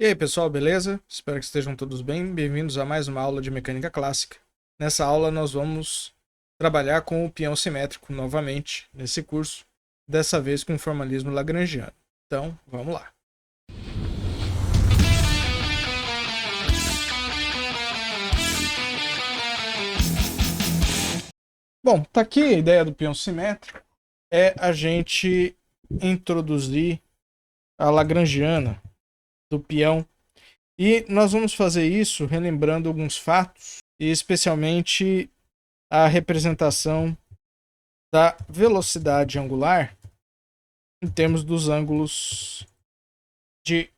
E aí pessoal, beleza? Espero que estejam todos bem. Bem-vindos a mais uma aula de mecânica clássica. Nessa aula nós vamos trabalhar com o peão simétrico novamente nesse curso, dessa vez com o formalismo lagrangiano. Então, vamos lá. Bom, tá aqui a ideia do peão simétrico, é a gente introduzir a lagrangiana do peão. E nós vamos fazer isso relembrando alguns fatos, e especialmente a representação da velocidade angular em termos dos ângulos de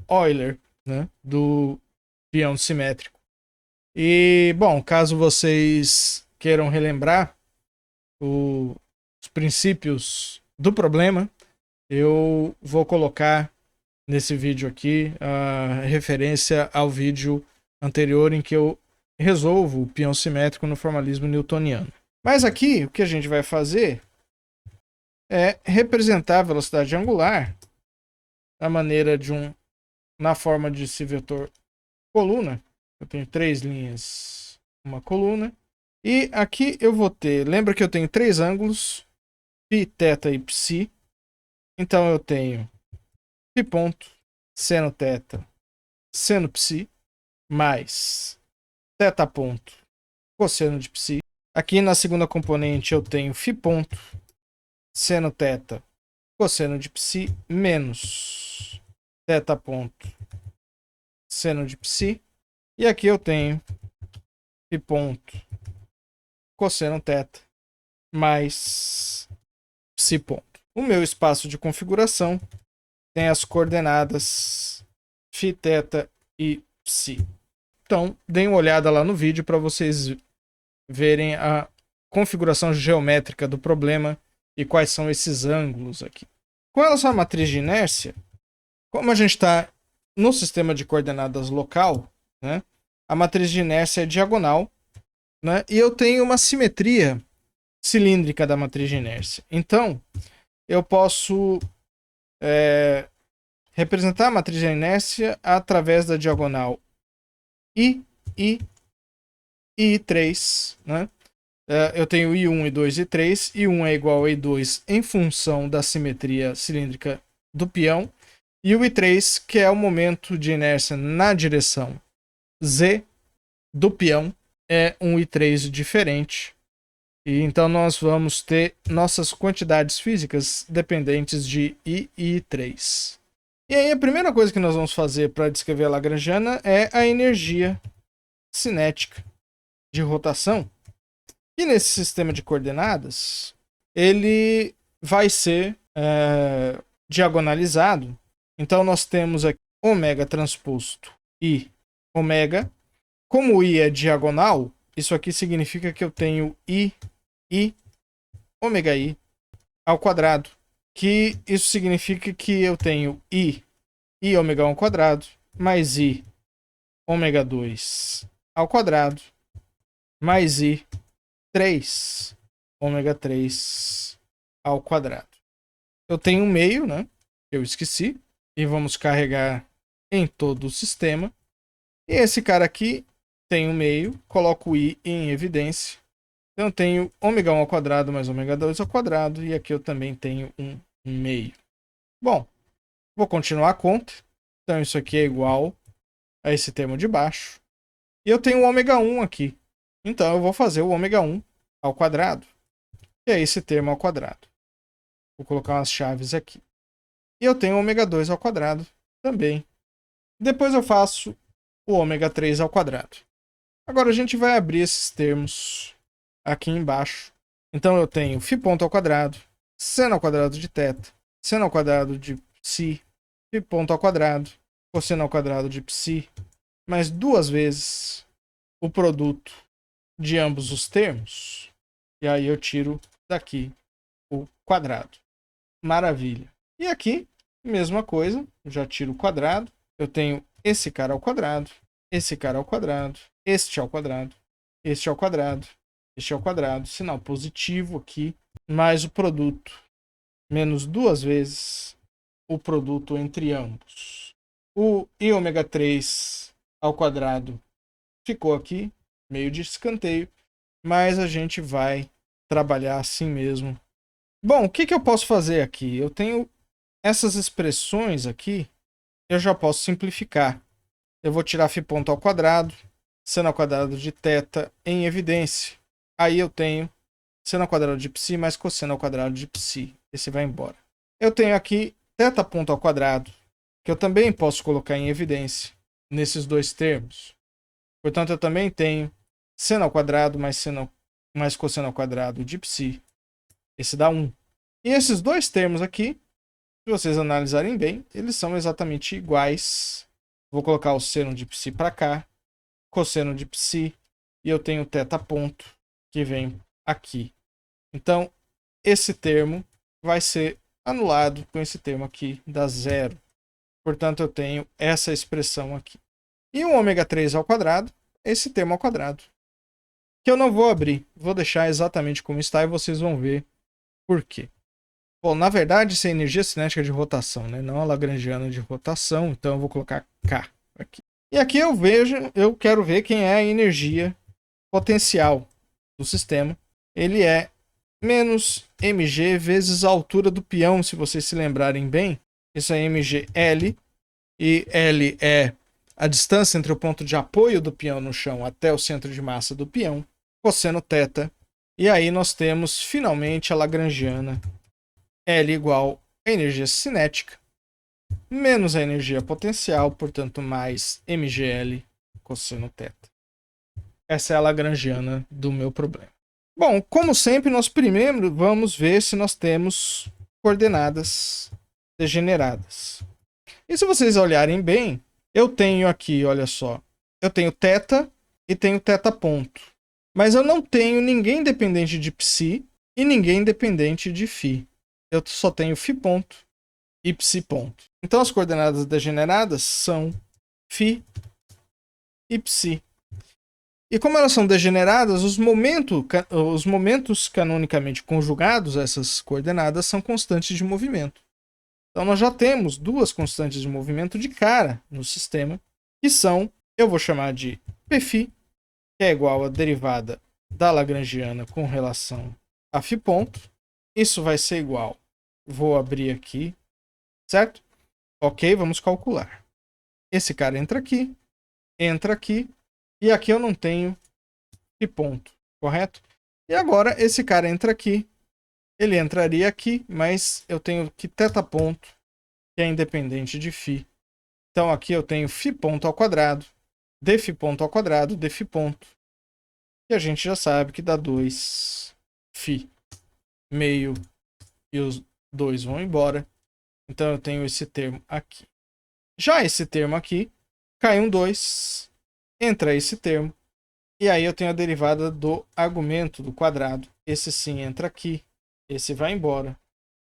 Euler, né, do peão simétrico. E, bom, caso vocês queiram relembrar os princípios do problema, eu vou colocar nesse vídeo aqui a referência ao vídeo anterior em que eu resolvo o peão simétrico no formalismo newtoniano. Mas aqui o que a gente vai fazer é representar a velocidade angular da maneira de na forma de esse vetor coluna. Eu tenho três linhas, uma coluna. E aqui eu vou ter, lembra que eu tenho três ângulos, φ, θ e ψ. Então eu tenho φ ponto, seno θ, seno ψ, mais θ ponto, cosseno de ψ. Aqui na segunda componente eu tenho φ ponto, seno θ, cosseno de ψ, menos θ ponto, seno de ψ. E aqui eu tenho φ ponto, cosseno θ, mais ψ ponto. O meu espaço de configuração tem as coordenadas φ, θ e ψ. Então, deem uma olhada lá no vídeo para vocês verem a configuração geométrica do problema e quais são esses ângulos aqui. Com relação à matriz de inércia, como a gente está no sistema de coordenadas local, né, a matriz de inércia é diagonal, né, e eu tenho uma simetria cilíndrica da matriz de inércia. Então, eu posso representar a matriz de inércia através da diagonal I, I e I3. Né? Eu tenho I1, I2 e I3. I1 é igual a I2 em função da simetria cilíndrica do peão. E o I3, que é o momento de inércia na direção Z do peão, é um I3 diferente. E então nós vamos ter nossas quantidades físicas dependentes de I e I3. E aí a primeira coisa que nós vamos fazer para descrever a lagrangiana é a energia cinética de rotação. E nesse sistema de coordenadas, ele vai ser diagonalizado. Então nós temos aqui ômega transposto I ômega. Como o I é diagonal, isso aqui significa que eu tenho I ômega I ao quadrado. Que isso significa que eu tenho I ômega 1 ao quadrado, mais I ômega 2 ao quadrado, mais I 3 ômega 3 ao quadrado. Eu tenho um meio, né? Eu esqueci. E vamos carregar em todo o sistema. E esse cara aqui tem um meio. Coloco o I em evidência. Então eu tenho ômega 1 ao quadrado mais ômega 2 ao quadrado. E aqui eu também tenho um meio. Bom, vou continuar a conta. Então isso aqui é igual a esse termo de baixo. E eu tenho o ômega 1 aqui. Então eu vou fazer o ômega 1 ao quadrado. E é esse termo ao quadrado. Vou colocar umas chaves aqui. E eu tenho o ômega 2 ao quadrado também. Depois eu faço o ômega 3 ao quadrado. Agora a gente vai abrir esses termos aqui embaixo. Então eu tenho φ ponto ao quadrado, seno ao quadrado de θ, seno ao quadrado de ψ, φ ponto ao quadrado, cosseno ao quadrado de ψ, mais duas vezes o produto de ambos os termos. E aí eu tiro daqui o quadrado. Maravilha. E aqui, mesma coisa, eu já tiro o quadrado. Eu tenho esse cara ao quadrado, esse cara ao quadrado, este ao quadrado, este ao quadrado, este ao quadrado, sinal positivo aqui, mais o produto, menos duas vezes o produto entre ambos. O I ômega 3 ao quadrado ficou aqui, meio de escanteio, mas a gente vai trabalhar assim mesmo. Bom, o que eu posso fazer aqui? Eu tenho essas expressões aqui, eu já posso simplificar. Eu vou tirar φ ponto ao quadrado, seno ao quadrado de θ em evidência. Aí eu tenho seno ao quadrado de π mais cosseno ao quadrado de π. Esse vai embora. Eu tenho aqui θ ponto ao quadrado, que eu também posso colocar em evidência nesses dois termos. Portanto, eu também tenho seno ao quadrado mais cosseno ao quadrado de π. Esse dá 1. E esses dois termos aqui, se vocês analisarem bem, eles são exatamente iguais. Vou colocar o seno de π para cá, cosseno de π, e eu tenho θ ponto, que vem aqui. Então, esse termo vai ser anulado com esse termo aqui, dá 0. Portanto, eu tenho essa expressão aqui. E o ômega 3 ao quadrado, esse termo ao quadrado, que eu não vou abrir. Vou deixar exatamente como está e vocês vão ver por quê. Bom, na verdade, isso é energia cinética de rotação, né? Não a lagrangiana de rotação. Então, eu vou colocar K aqui. E aqui eu quero ver quem é a energia potencial do sistema. Ele é menos mg vezes a altura do peão, se vocês se lembrarem bem. Isso é mgl, e L é a distância entre o ponto de apoio do peão no chão até o centro de massa do peão, cosseno θ. E aí nós temos finalmente a lagrangiana L igual a energia cinética menos a energia potencial, portanto mais mgl cosseno θ. Essa é a lagrangiana do meu problema. Bom, como sempre, nós primeiro vamos ver se nós temos coordenadas degeneradas. E se vocês olharem bem, eu tenho aqui, olha só, eu tenho θ e tenho θ ponto. Mas eu não tenho ninguém dependente de π e ninguém dependente de φ. Eu só tenho φ ponto e π ponto. Então as coordenadas degeneradas são φ e π. E como elas são degeneradas, os momentos canonicamente conjugados a essas coordenadas são constantes de movimento. Então nós já temos duas constantes de movimento de cara no sistema, que são, eu vou chamar de Pφ, que é igual à derivada da lagrangiana com relação a φ ponto. Isso vai ser igual, vou abrir aqui, certo? Ok, vamos calcular. Esse cara entra aqui, e aqui eu não tenho φ ponto, correto? E agora esse cara entra aqui, ele entraria aqui, mas eu tenho que θ ponto, que é independente de φ. Então aqui eu tenho φ ponto ao quadrado, dφ ponto ao quadrado, dφ ponto. E a gente já sabe que dá 2 φ meio e os dois vão embora. Então eu tenho esse termo aqui. Já esse termo aqui, cai um 2, entra esse termo. E aí eu tenho a derivada do argumento do quadrado. Esse sim entra aqui, esse vai embora.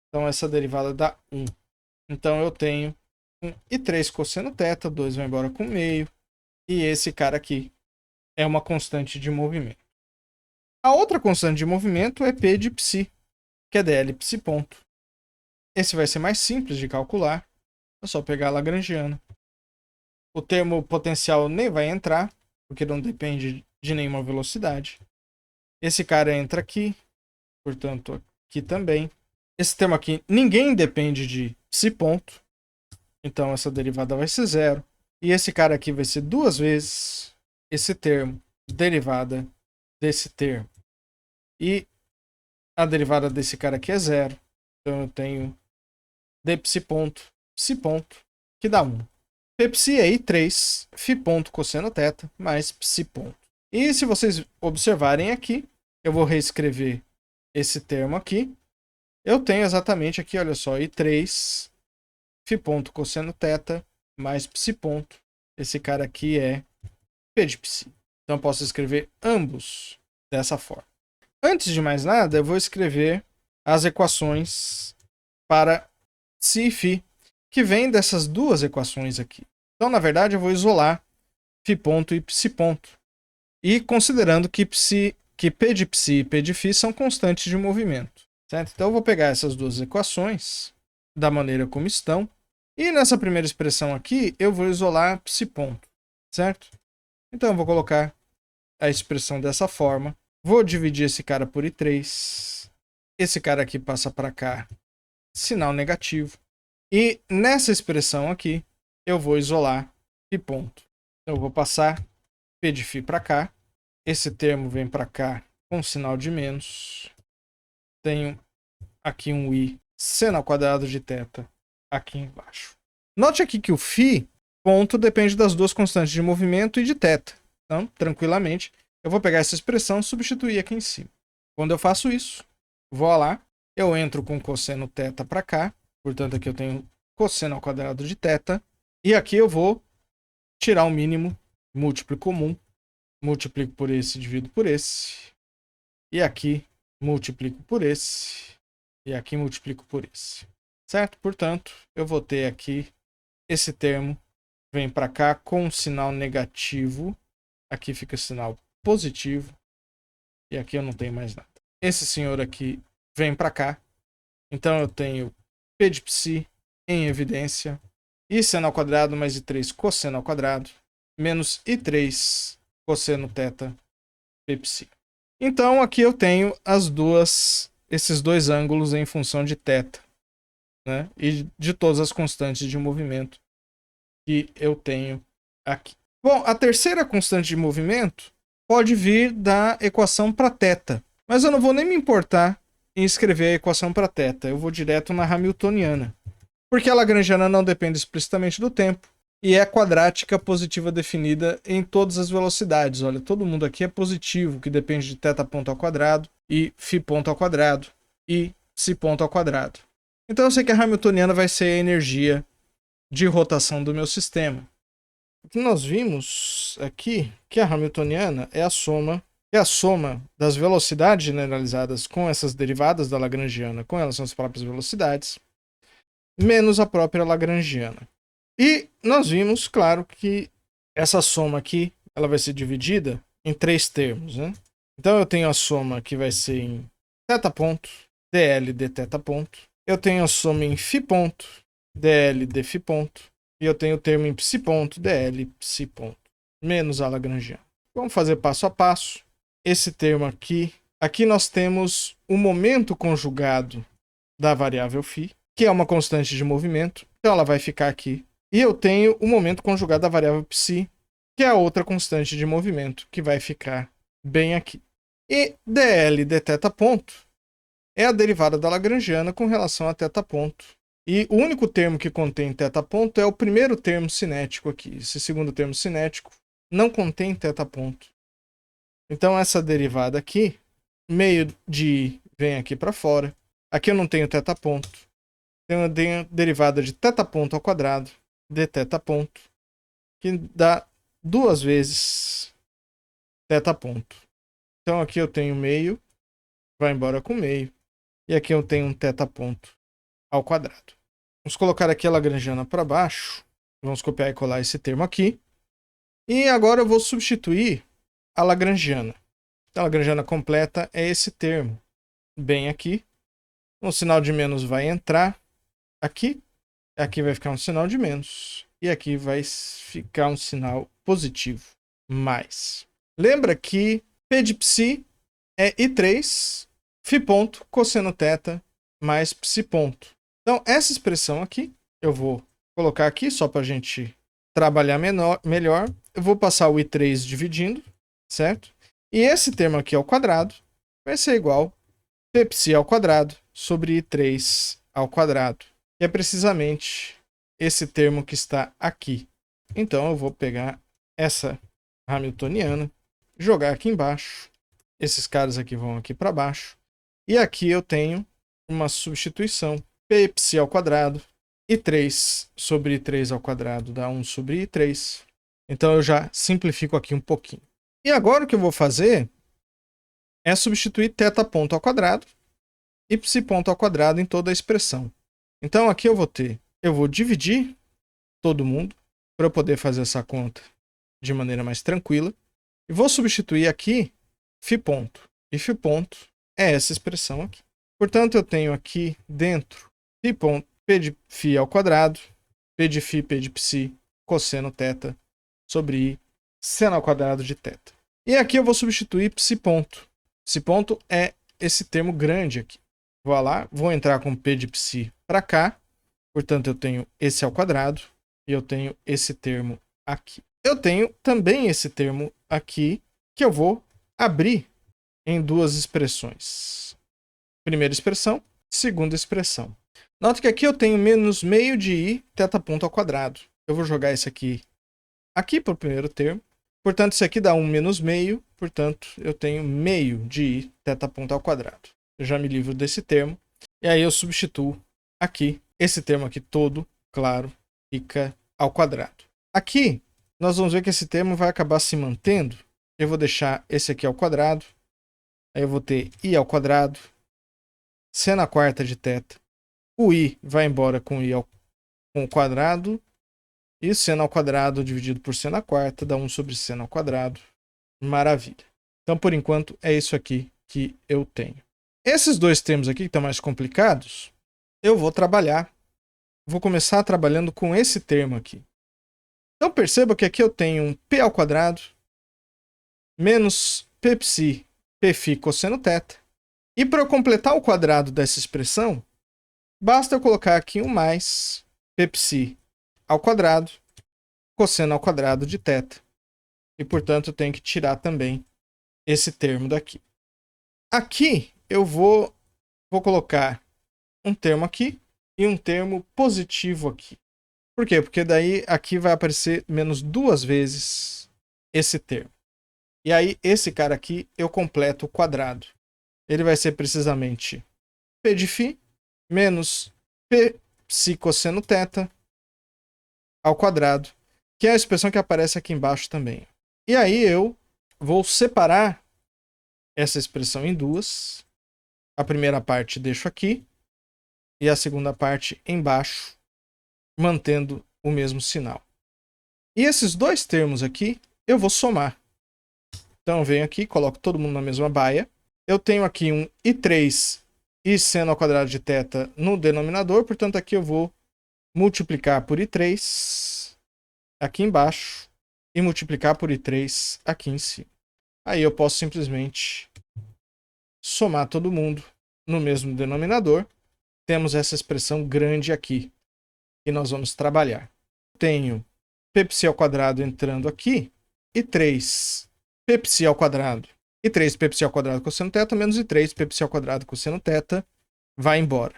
Então essa derivada dá 1. Então eu tenho 1 e 3 cosseno θ, 2 vai embora com meio. E esse cara aqui é uma constante de movimento. A outra constante de movimento é P de π, que é dl π ponto. Esse vai ser mais simples de calcular. É só pegar a lagrangiana. O termo potencial nem vai entrar, porque não depende de nenhuma velocidade. Esse cara entra aqui, portanto aqui também. Esse termo aqui, ninguém depende de π ponto. Então essa derivada vai ser 0. E esse cara aqui vai ser duas vezes esse termo, derivada desse termo. E a derivada desse cara aqui é 0. Então eu tenho dψ ponto, π ponto, que dá 1. Pψ é I3, φ ponto cosseno θ, mais π ponto. E se vocês observarem aqui, eu vou reescrever esse termo aqui. Eu tenho exatamente aqui, olha só, I3, φ ponto cosseno θ, mais π ponto. Esse cara aqui é P de π. Então eu posso escrever ambos dessa forma. Antes de mais nada, eu vou escrever as equações para π e φ, que vêm dessas duas equações aqui. Então, na verdade, eu vou isolar φ ponto e π ponto. E considerando que P de π e P de φ são constantes de movimento. Certo? Então, eu vou pegar essas duas equações da maneira como estão. E nessa primeira expressão aqui, eu vou isolar psi ponto, certo? Então eu vou colocar a expressão dessa forma. Vou dividir esse cara por I3. Esse cara aqui passa para cá, sinal negativo. E nessa expressão aqui, eu vou isolar π ponto. Então eu vou passar P de φ para cá. Esse termo vem para cá com sinal de menos. Tenho aqui um I seno ao quadrado de θ aqui embaixo. Note aqui que o φ ponto depende das duas constantes de movimento e de θ. Então, tranquilamente, eu vou pegar essa expressão e substituir aqui em cima. Quando eu faço isso, vou lá, eu entro com cosseno θ para cá, portanto aqui eu tenho cosseno ao quadrado de θ, e aqui eu vou tirar o mínimo, múltiplo comum, multiplico por esse, divido por esse, e aqui multiplico por esse, e aqui multiplico por esse, certo? Portanto, eu vou ter aqui esse termo, vem para cá com um sinal negativo, aqui fica sinal positivo, e aqui eu não tenho mais nada. Esse senhor aqui vem para cá, então eu tenho P de psi em evidência, I seno ao quadrado mais I3 cosseno ao quadrado, menos I3 cosseno θ P psi. Então aqui eu tenho esses dois ângulos em função de θ, né? E de todas as constantes de movimento que eu tenho aqui. Bom, a terceira constante de movimento pode vir da equação para θ, mas eu não vou nem me importar em escrever a equação para θ, eu vou direto na hamiltoniana, porque a lagrangiana não depende explicitamente do tempo e é quadrática positiva definida em todas as velocidades. Olha, todo mundo aqui é positivo, que depende de θ ponto ao quadrado e φ ponto ao quadrado e psi ponto ao quadrado. Então eu sei que a hamiltoniana vai ser a energia de rotação do meu sistema. O que nós vimos aqui, que a hamiltoniana é a soma das velocidades generalizadas com essas derivadas da lagrangiana com relação às próprias velocidades, menos a própria lagrangiana. E nós vimos, claro, que essa soma aqui ela vai ser dividida em três termos, né? Então eu tenho a soma que vai ser em θ ponto, dl dθ ponto. Eu tenho a soma em φ ponto, dl dφ ponto. E eu tenho o termo em psi ponto, dl psi ponto, menos a lagrangiana. Vamos fazer passo a passo. Esse termo aqui nós temos o momento conjugado da variável φ, que é uma constante de movimento, então ela vai ficar aqui. E eu tenho o momento conjugado da variável psi, que é a outra constante de movimento, que vai ficar bem aqui. E dl dθ ponto é a derivada da lagrangiana com relação a θ ponto. E o único termo que contém θ ponto é o primeiro termo cinético aqui. Esse segundo termo cinético não contém θ ponto. Então essa derivada aqui, meio de I vem aqui para fora. Aqui eu não tenho θ ponto. Tenho a derivada de θ ponto ao quadrado, dθ ponto, que dá duas vezes θ ponto. Então aqui eu tenho meio, vai embora com meio. E aqui eu tenho um θ ponto ao quadrado. Vamos colocar aqui a lagrangiana para baixo. Vamos copiar e colar esse termo aqui. E agora eu vou substituir a lagrangiana. Então, a lagrangiana completa é esse termo, bem aqui. O sinal de menos vai entrar aqui. Aqui vai ficar um sinal de menos. E aqui vai ficar um sinal positivo, mais. Lembra que P de psi é I3, φ ponto, cosseno θ, mais psi ponto. Então, essa expressão aqui, eu vou colocar aqui só para a gente trabalhar melhor. Eu vou passar o I3 dividindo, certo? E esse termo aqui ao quadrado vai ser igual a P psi ao quadrado sobre I3 ao quadrado. Que é precisamente esse termo que está aqui. Então, eu vou pegar essa hamiltoniana, jogar aqui embaixo. Esses caras aqui vão aqui para baixo. E aqui eu tenho uma substituição. P psi ao quadrado, I3 sobre I3 ao quadrado dá 1 sobre I3. Então eu já simplifico aqui um pouquinho. E agora o que eu vou fazer é substituir θ ponto ao quadrado e psi ponto ao quadrado em toda a expressão. Então aqui eu vou dividir todo mundo para eu poder fazer essa conta de maneira mais tranquila. E vou substituir aqui φ ponto. E φ ponto é essa expressão aqui. Portanto, eu tenho aqui dentro P de φ ao quadrado P de φ, P de psi, cosseno θ sobre I, seno ao quadrado de θ. E aqui eu vou substituir psi ponto. Psi ponto é esse termo grande aqui. Vou lá, vou entrar com P de psi para cá. Portanto, eu tenho esse ao quadrado e eu tenho esse termo aqui. Eu tenho também esse termo aqui que eu vou abrir em duas expressões. Primeira expressão, segunda expressão. Nota que aqui eu tenho menos meio de I θ ponto ao quadrado. Eu vou jogar esse aqui para o primeiro termo. Portanto, isso aqui dá 1 menos meio. Portanto, eu tenho meio de I θ ponto ao quadrado. Eu já me livro desse termo. E aí eu substituo aqui. Esse termo aqui todo, claro, fica ao quadrado. Aqui, nós vamos ver que esse termo vai acabar se mantendo. Eu vou deixar esse aqui ao quadrado. Aí eu vou ter I ao quadrado. Seno à quarta de θ. O I vai embora com o quadrado. E seno ao quadrado dividido por seno à quarta dá 1 sobre seno ao quadrado. Maravilha. Então, por enquanto, é isso aqui que eu tenho. Esses dois termos aqui que estão mais complicados, eu vou trabalhar. Vou começar trabalhando com esse termo aqui. Então, perceba que aqui eu tenho um P ao quadrado menos P psi, P φ cosseno θ. E para eu completar o quadrado dessa expressão, basta eu colocar aqui um mais P psi ao quadrado, cosseno ao quadrado de θ. E, portanto, eu tenho que tirar também esse termo daqui. Aqui eu vou colocar um termo aqui e um termo positivo aqui. Por quê? Porque daí aqui vai aparecer menos 2 vezes esse termo. E aí esse cara aqui eu completo o quadrado. Ele vai ser precisamente P de φ menos P psi cosseno θ ao quadrado, que é a expressão que aparece aqui embaixo também. E aí eu vou separar essa expressão em duas. A primeira parte deixo aqui e a segunda parte embaixo, mantendo o mesmo sinal. E esses dois termos aqui eu vou somar. Então eu venho aqui, coloco todo mundo na mesma baia. Eu tenho aqui um I3 e seno ao quadrado de θ no denominador, portanto aqui eu vou multiplicar por I3 aqui embaixo e multiplicar por I3 aqui em cima. Aí eu posso simplesmente somar todo mundo no mesmo denominador. Temos essa expressão grande aqui que nós vamos trabalhar. Tenho P psi ao quadrado entrando aqui e 3 P psi ao quadrado e 3 P psi ao quadrado cosseno θ menos I3 P psi ao quadrado cosseno θ vai embora.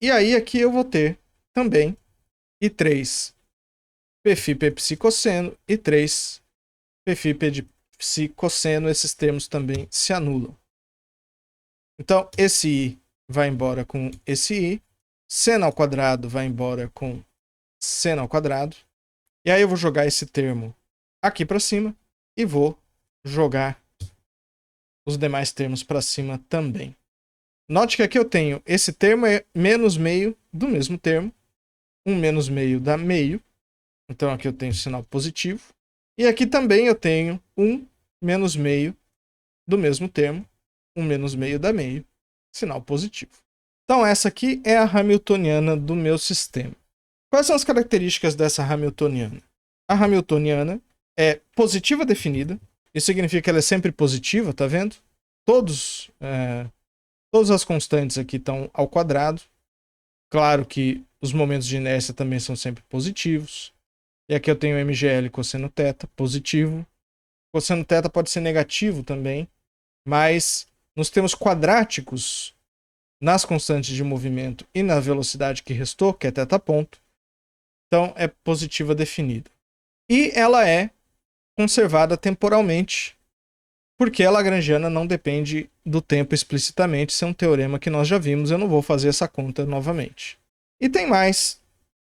E aí aqui eu vou ter também I3 P φ P psi cosseno e 3 P φ P de psi cosseno. Esses termos também se anulam. Então esse I vai embora com esse I. Seno ao quadrado vai embora com seno ao quadrado. E aí eu vou jogar esse termo aqui para cima e vou jogar os demais termos para cima também. Note que aqui eu tenho esse termo é menos meio do mesmo termo. Um menos meio dá meio. Então aqui eu tenho sinal positivo. E aqui também eu tenho um menos meio do mesmo termo. Um menos meio dá meio. Sinal positivo. Então essa aqui é a Hamiltoniana do meu sistema. Quais são as características dessa Hamiltoniana? A Hamiltoniana é positiva definida. Isso significa que ela é sempre positiva, tá vendo? Todas as constantes aqui estão ao quadrado. Claro que os momentos de inércia também são sempre positivos. E aqui eu tenho mgl cosseno θ, positivo. Cosseno θ pode ser negativo também, mas nos termos quadráticos, nas constantes de movimento e na velocidade que restou, que é θ ponto, então é positiva definida. E ela é conservada temporalmente, porque a lagrangiana não depende do tempo explicitamente. Isso é um teorema que nós já vimos, eu não vou fazer essa conta novamente. E tem mais.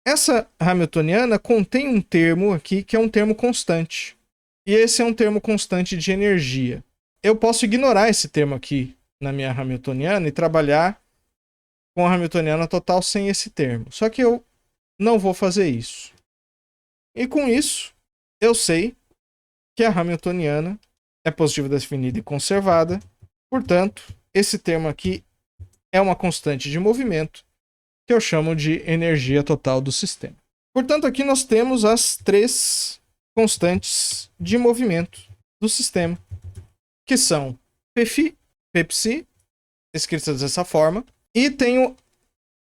Essa Hamiltoniana contém um termo aqui que é um termo constante. E esse é um termo constante de energia. Eu posso ignorar esse termo aqui na minha Hamiltoniana e trabalhar com a Hamiltoniana total sem esse termo. Só que eu não vou fazer isso. E com isso, eu sei que a Hamiltoniana é positiva definida e conservada. Portanto, esse termo aqui é uma constante de movimento que eu chamo de energia total do sistema. Portanto, aqui nós temos as 3 constantes de movimento do sistema, que são Pφ, Pψ, escritas dessa forma, e tenho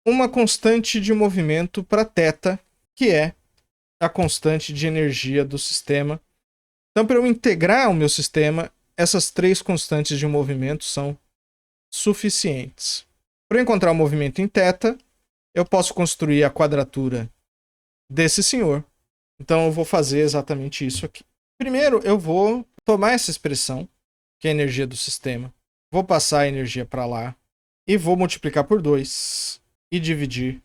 uma constante de movimento para θ, que é a constante de energia do sistema. Então, para eu integrar o meu sistema, essas 3 constantes de movimento são suficientes. Para encontrar o movimento em θ, eu posso construir a quadratura desse senhor. Então eu vou fazer exatamente isso aqui. Primeiro eu vou tomar essa expressão, que é a energia do sistema, vou passar a energia para lá e vou multiplicar por 2 e dividir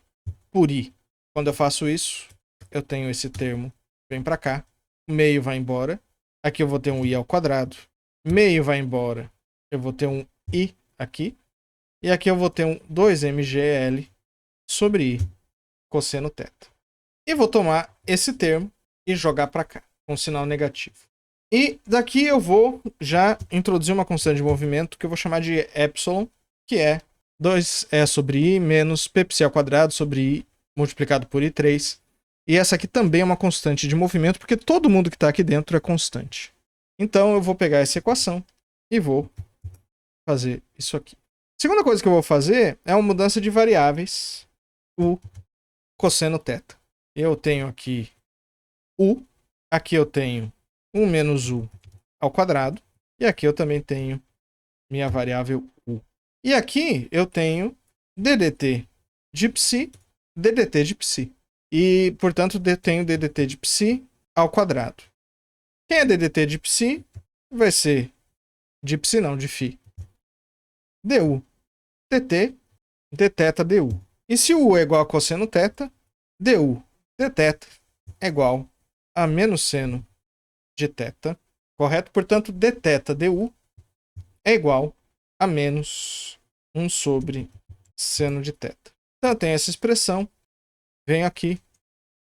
por i. Quando eu faço isso, eu tenho esse termo, vem para cá, o meio vai embora, aqui eu vou ter um i ao quadrado, meio vai embora, eu vou ter um i aqui, e aqui eu vou ter um 2mgl sobre i cosseno θ. E vou tomar esse termo e jogar para cá, com sinal negativo. E daqui eu vou já introduzir uma constante de movimento que eu vou chamar de epsilon, que é 2e sobre i menos pψ ao quadrado sobre i multiplicado por i3. E essa aqui também é uma constante de movimento, porque todo mundo que está aqui dentro é constante. Então eu vou pegar essa equação e vou fazer isso aqui. A segunda coisa que eu vou fazer é uma mudança de variáveis, o cosseno θ. Eu tenho aqui u, aqui eu tenho 1 menos u ao quadrado, e aqui eu também tenho minha variável u. E aqui eu tenho ddt de psi, ddt de psi. E, portanto, tenho ddt de psi ao quadrado. Quem é ddt de psi vai ser de psi não, de φ. du dt dθ du. E se u é igual a cosseno θ, du dθ é igual a menos seno de θ, correto? Portanto, dθ du é igual a menos 1 sobre seno de θ. Então, eu tenho essa expressão, venho aqui,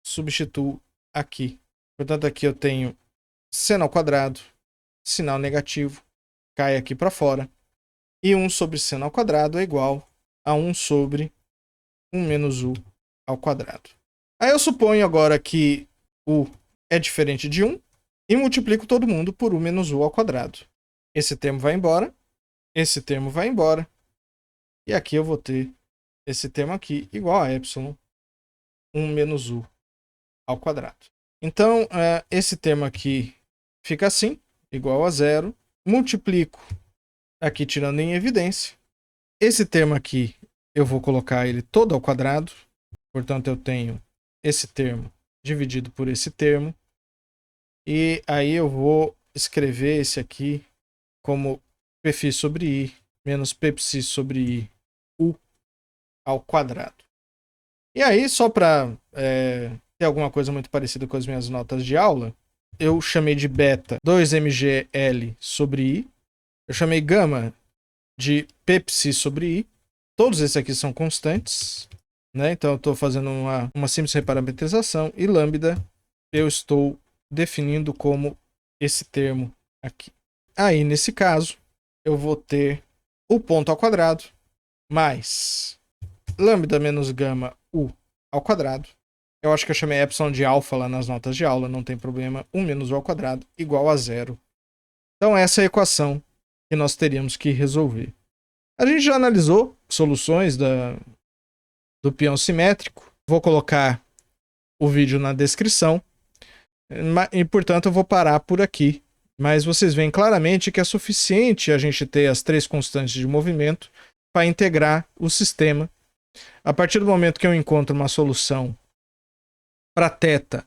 substituo aqui. Portanto, aqui eu tenho seno ao quadrado, sinal negativo, cai aqui para fora. E 1 sobre seno ao quadrado é igual a 1 sobre 1 menos u ao quadrado. Aí eu suponho agora que u é diferente de 1 e multiplico todo mundo por u menos u ao quadrado. Esse termo vai embora, esse termo vai embora, e aqui eu vou ter esse termo aqui igual a epsilon 1 menos u ao quadrado. Então, esse termo aqui fica assim, igual a 0. Multiplico aqui tirando em evidência. Esse termo aqui eu vou colocar ele todo ao quadrado. Portanto, eu tenho esse termo dividido por esse termo. E aí eu vou escrever esse aqui como Pφ sobre i menos Pψ sobre i u ao quadrado. E aí, só para ter alguma coisa muito parecida com as minhas notas de aula, eu chamei de beta 2mgl sobre i. Eu chamei gama de Pψ sobre i. Todos esses aqui são constantes, né? Então eu estou fazendo uma simples reparametrização. E lambda eu estou definindo como esse termo aqui. Aí, nesse caso, eu vou ter o ponto ao quadrado mais lambda menos gama u ao quadrado. Eu acho que eu chamei epsilon de alfa lá nas notas de aula, não tem problema. 1 menos u ao quadrado igual a 0. Então essa é a equação que nós teríamos que resolver. A gente já analisou soluções do peão simétrico. Vou colocar o vídeo na descrição. E, portanto, eu vou parar por aqui. Mas vocês veem claramente que é suficiente a gente ter as 3 constantes de movimento para integrar o sistema. A partir do momento que eu encontro uma solução para θ,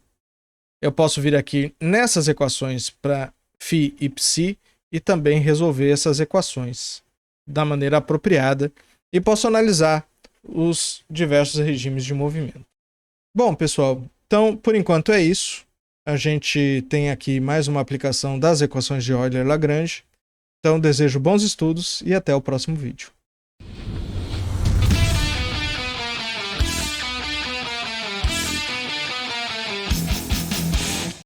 eu posso vir aqui nessas equações para φ e ψ e também resolver essas equações da maneira apropriada e posso analisar os diversos regimes de movimento. Bom, pessoal, então por enquanto é isso. A gente tem aqui mais uma aplicação das equações de Euler-Lagrange. Então desejo bons estudos e até o próximo vídeo.